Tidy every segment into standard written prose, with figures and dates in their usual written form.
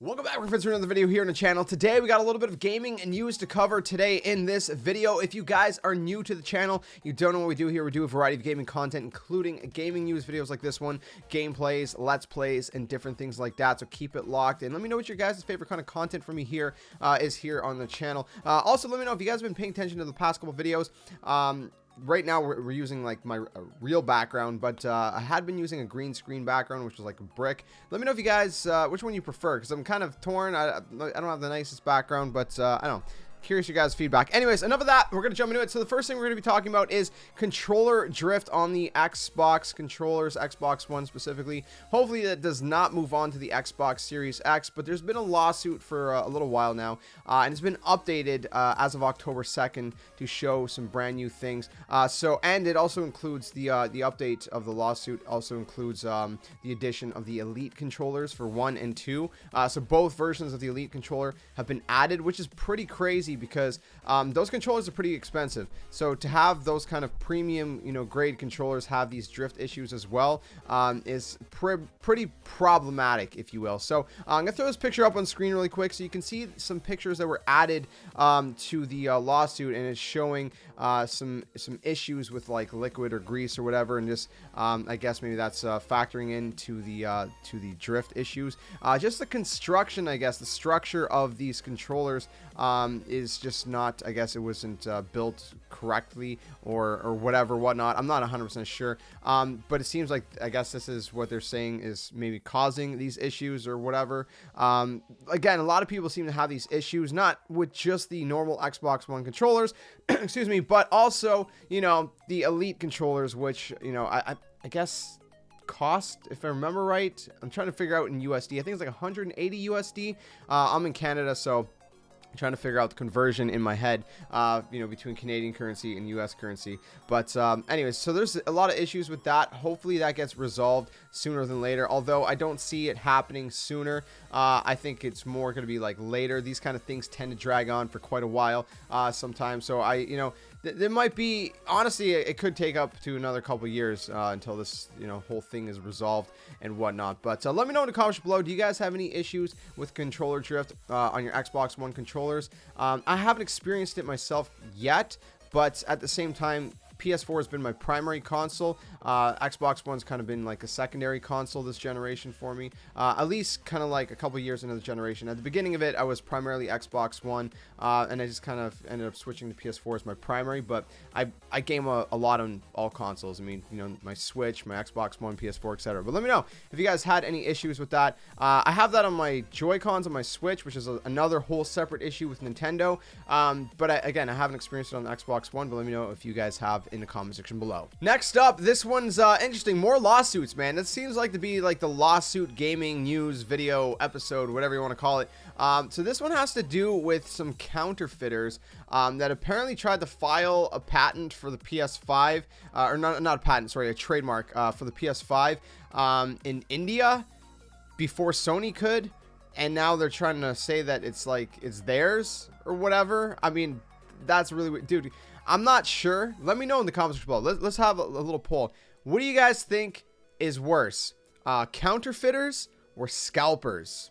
Welcome back, friends, to another video here on the channel. Today we got a little bit of gaming and news to cover today in this video. If you guys are new to the channel, you don't know what we do here. We do a variety of gaming content, including gaming news videos like this one, gameplays, let's plays, and different things like that. So keep it locked and let me know what your guys' favorite kind of content for me here is here on the channel. Also, let me know if you guys have been paying attention to the past couple videos. Right now we're using like my real background, but I had been using a green screen background, which was like a brick. Let me know if you guys which one you prefer, because I'm kind of torn. I don't have the nicest background, but I don't know. Curious your guys' feedback. Anyways, enough of that. We're gonna jump into it. So the first thing we're gonna be talking about is controller drift on the Xbox controllers, Xbox One specifically. Hopefully that does not move on to the Xbox Series X, but there's been a lawsuit for a little while now, and it's been updated as of October 2nd to show some brand new things. And it also includes the update of the lawsuit also includes the addition of the Elite controllers for 1 and 2. So both versions of the Elite controller have been added, which is pretty crazy, because those controllers are pretty expensive. So to have those kind of premium, grade controllers have these drift issues as well is pretty problematic, if you will. So I'm gonna throw this picture up on screen really quick so you can see some pictures that were added to the lawsuit, and it's showing some issues with like liquid or grease or whatever, and just I guess maybe that's factoring into the drift issues. Just the construction, I guess the structure of these controllers is just not, I guess it wasn't built correctly or whatnot. I'm not 100% sure, but it seems like, I guess this is what they're saying is maybe causing these issues or whatever. Again, a lot of people seem to have these issues, not with just the normal Xbox One controllers, excuse me, but also, the Elite controllers, which, I guess cost, if I remember right, I'm trying to figure out in USD. I think it's like 180 USD. I'm in Canada, so I'm trying to figure out the conversion in my head, between Canadian currency and US currency. But anyways, so there's a lot of issues with that. Hopefully that gets resolved sooner than later, although I don't see it happening sooner. I think it's more going to be like later. These kind of things tend to drag on for quite a while sometimes. So there might be, honestly, it could take up to another couple years until this, whole thing is resolved and whatnot. But let me know in the comments below. Do you guys have any issues with controller drift on your Xbox One controllers? I haven't experienced it myself yet, but at the same time, PS4 has been my primary console. Xbox One's kind of been like a secondary console this generation for me, at least kind of like a couple years into the generation. At the beginning of it, I was primarily Xbox One, and I just kind of ended up switching to PS4 as my primary, but I game a lot on all consoles. I mean, my Switch, my Xbox One, PS4, etc. But let me know if you guys had any issues with that. I have that on my Joy-Cons on my Switch, which is another whole separate issue with Nintendo. But again, I haven't experienced it on the Xbox One, but let me know if you guys have in the comment section below. Next up, this one's interesting. More lawsuits, man. This seems like to be like the lawsuit gaming news video episode, whatever you want to call it. So this one has to do with some counterfeiters that apparently tried to file a patent for the PS5, or not a patent, sorry, a trademark for the PS5 in India before Sony could, and now they're trying to say that it's like it's theirs or whatever. I mean, that's really weird, dude. I'm not sure. Let me know in the comments below. Let's have a little poll. What do you guys think is worse, counterfeiters or scalpers?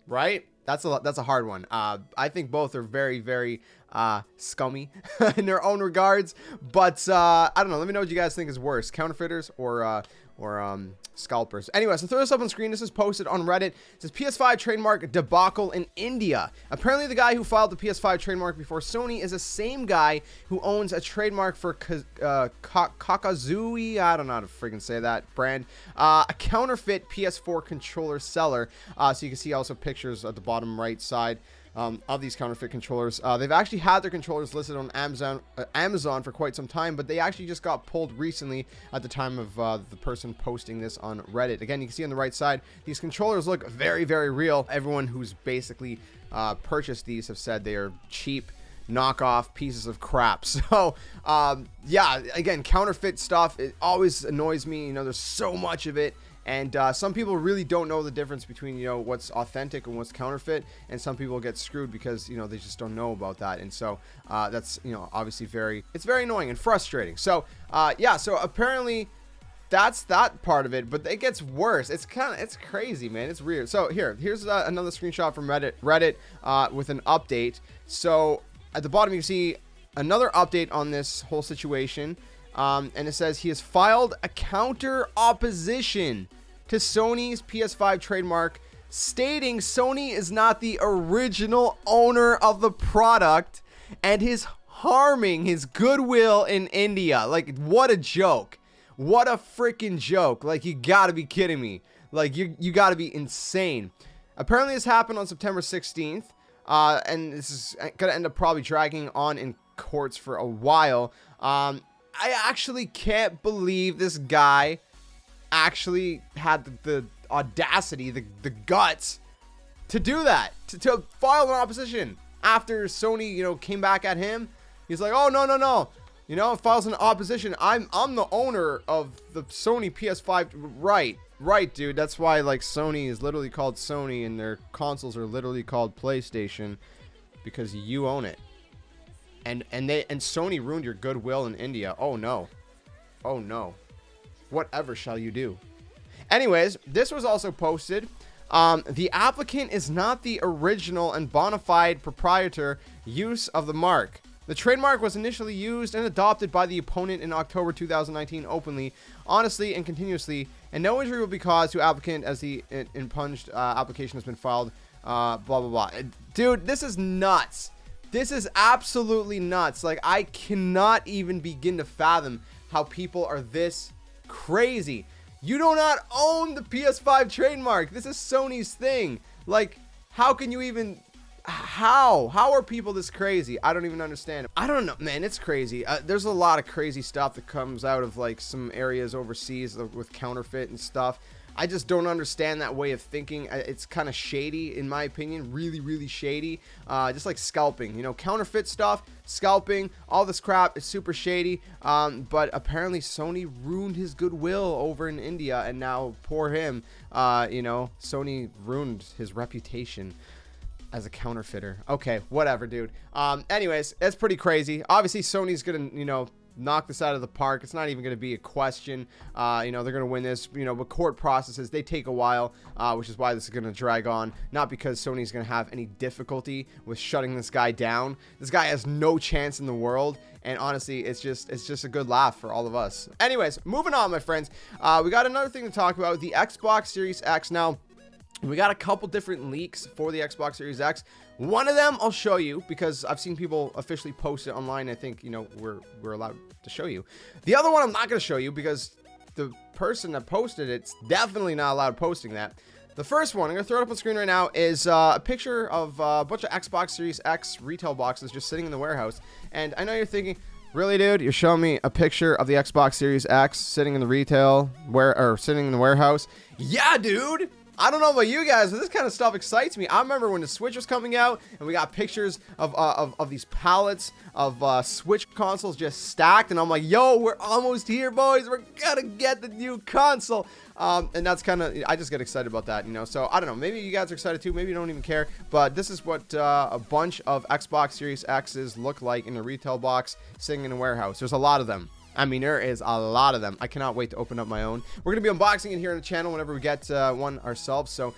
Right? That's a hard one. I think both are very, very scummy in their own regards. But I don't know. Let me know what you guys think is worse, counterfeiters or scalpers. Anyway, so throw this up on screen. This is posted on Reddit. It says PS5 trademark debacle in India. Apparently the guy who filed the PS5 trademark before Sony is the same guy who owns a trademark for Kakazui, I don't know how to freaking say that brand, a counterfeit PS4 controller seller. So you can see also pictures at the bottom right side of these counterfeit controllers. They've actually had their controllers listed on Amazon for quite some time, but they actually just got pulled recently at the time of the person posting this on Reddit. Again, you can see on the right side, these controllers look very, very real. Everyone who's basically purchased these have said they are cheap knockoff pieces of crap. So yeah, again, counterfeit stuff, it always annoys me. There's so much of it. And some people really don't know the difference between, what's authentic and what's counterfeit. And some people get screwed because, they just don't know about that. And so that's, obviously it's very annoying and frustrating. So, yeah, so apparently that's that part of it, but it gets worse. It's crazy, man. It's weird. So here's another screenshot from Reddit with an update. So at the bottom you see another update on this whole situation, and it says he has filed a counter opposition to Sony's PS5 trademark, stating Sony is not the original owner of the product and is harming his goodwill in India. Like, what a joke. What a freaking joke. Like, you gotta be kidding me. Like, you gotta be insane. Apparently this happened on September 16th, and this is gonna end up probably dragging on in courts for a while. I actually can't believe this guy actually had the audacity, the guts to do that, to file an opposition after Sony, you know, came back at him. He's like, oh, no, you know, files an opposition. I'm the owner of the Sony PS5. Right, dude. That's why, like, Sony is literally called Sony and their consoles are literally called PlayStation, because you own it. And Sony ruined your goodwill in India. Oh no. Whatever shall you do? Anyways, this was also posted. The applicant is not the original and bona fide proprietor use of the mark. The trademark was initially used and adopted by the opponent in October 2019 openly, honestly, and continuously, and no injury will be caused to applicant as the impunged application has been filed, blah, blah, blah. Dude, this is nuts. This is absolutely nuts. Like, I cannot even begin to fathom how people are this crazy. You do not own the PS5 trademark. This is Sony's thing. Like, how can you even... How are people this crazy? I don't even understand. I don't know, man. It's crazy. There's a lot of crazy stuff that comes out of, like, some areas overseas with counterfeit and stuff. I just don't understand that way of thinking. It's kind of shady, in my opinion. Really shady. Just like scalping, you know, counterfeit stuff, scalping, all this crap is super shady. But apparently Sony ruined his goodwill over in India, and now poor him, you know, Sony ruined his reputation as a counterfeiter. Okay, whatever, dude. Anyways, it's pretty crazy. Obviously, Sony's gonna, you know, knock this out of the park. It's not even going to be a question. You know, they're going to win this. You know, but court processes, they take a while, which is why this is going to drag on. Not because Sony's going to have any difficulty with shutting this guy down. This guy has no chance in the world. And honestly, it's just a good laugh for all of us. Anyways, moving on, my friends. We got another thing to talk about, the Xbox Series X. Now, we got a couple different leaks for the Xbox Series X. One of them I'll show you because I've seen people officially post it online. I think, you know, we're allowed to show you. The other one I'm not going to show you because the person that posted it's definitely not allowed posting that. The first one, I'm going to throw it up on screen right now, is a picture of a bunch of Xbox Series X retail boxes just sitting in the warehouse. And I know you're thinking, really, dude? You're showing me a picture of the Xbox Series X sitting in the sitting in the warehouse? Yeah, dude! I don't know about you guys, but this kind of stuff excites me. I remember when the Switch was coming out, and we got pictures of these pallets of Switch consoles just stacked, and I'm like, yo, we're almost here, boys. We're gonna get the new console. And that's kind of, I just get excited about that, you know. So I don't know, maybe you guys are excited too, maybe you don't even care, but this is what a bunch of Xbox Series X's look like in a retail box sitting in a warehouse. There's a lot of them. I mean, there is a lot of them. I cannot wait to open up my own. We're going to be unboxing it here on the channel whenever we get one ourselves, so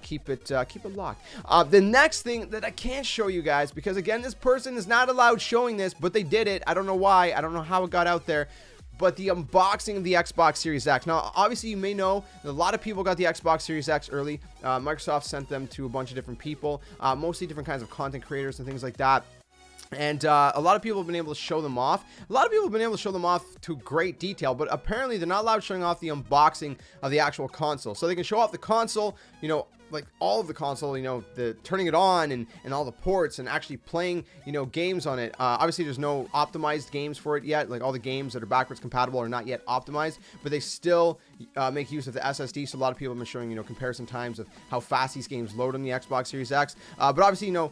keep it locked. The next thing that I can't show you guys, because again, this person is not allowed showing this, but they did it. I don't know why. I don't know how it got out there. But the unboxing of the Xbox Series X. Now, obviously, you may know that a lot of people got the Xbox Series X early. Microsoft sent them to a bunch of different people, mostly different kinds of content creators and things like that. And a lot of people have been able to show them off. A lot of people have been able to show them off to great detail, but apparently they're not allowed showing off the unboxing of the actual console. So they can show off the console, you know, like all of the console, you know, the turning it on and all the ports and actually playing, you know, games on it. Obviously, there's no optimized games for it yet. Like all the games that are backwards compatible are not yet optimized, but they still make use of the SSD. So a lot of people have been showing, you know, comparison times of how fast these games load on the Xbox Series X. But obviously, you know,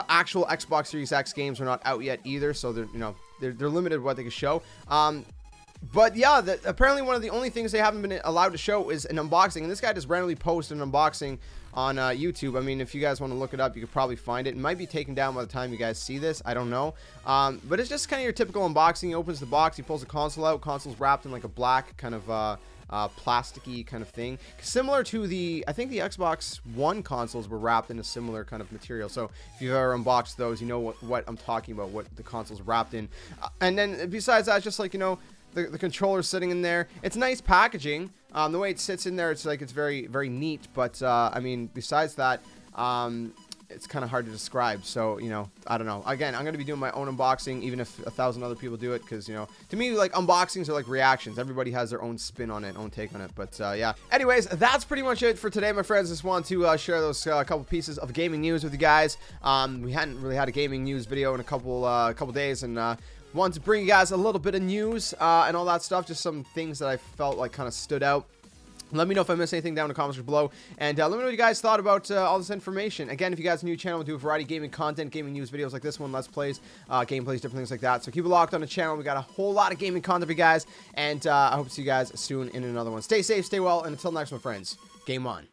actual Xbox Series X games are not out yet either, so they're, you know, they're limited what they can show. But yeah, apparently one of the only things they haven't been allowed to show is an unboxing, and this guy just randomly posted an unboxing on YouTube. I mean, if you guys want to look it up, you could probably find it. It might be taken down by the time you guys see this. I don't know. But it's just kind of your typical unboxing. He opens the box, he pulls the console out. Console's wrapped in like a black kind of plasticky kind of thing, similar to I think the Xbox One consoles were wrapped in a similar kind of material. So if you've ever unboxed those, you know what I'm talking about, what the console's wrapped in. And then besides that, just like, you know, the controller's sitting in there. It's nice packaging. The way it sits in there, it's like, it's very, very neat. But I mean, besides that, it's kind of hard to describe. So, you know, I don't know. Again, I'm going to be doing my own unboxing, even if 1,000 other people do it, because, you know, to me, like, unboxings are like reactions. Everybody has their own spin on it, own take on it. But yeah, anyways, that's pretty much it for today, my friends. Just want to share those couple pieces of gaming news with you guys. We hadn't really had a gaming news video in a couple days, and wanted to bring you guys a little bit of news and all that stuff, just some things that I felt like kind of stood out. Let me know if I missed anything down in the comments below, and let me know what you guys thought about all this information. Again, if you guys are new to the channel, we do a variety of gaming content, gaming news videos like this one, Let's Plays, gameplays, different things like that. So keep it locked on the channel. We got a whole lot of gaming content for you guys, and I hope to see you guys soon in another one. Stay safe, stay well, and until next one, friends, game on.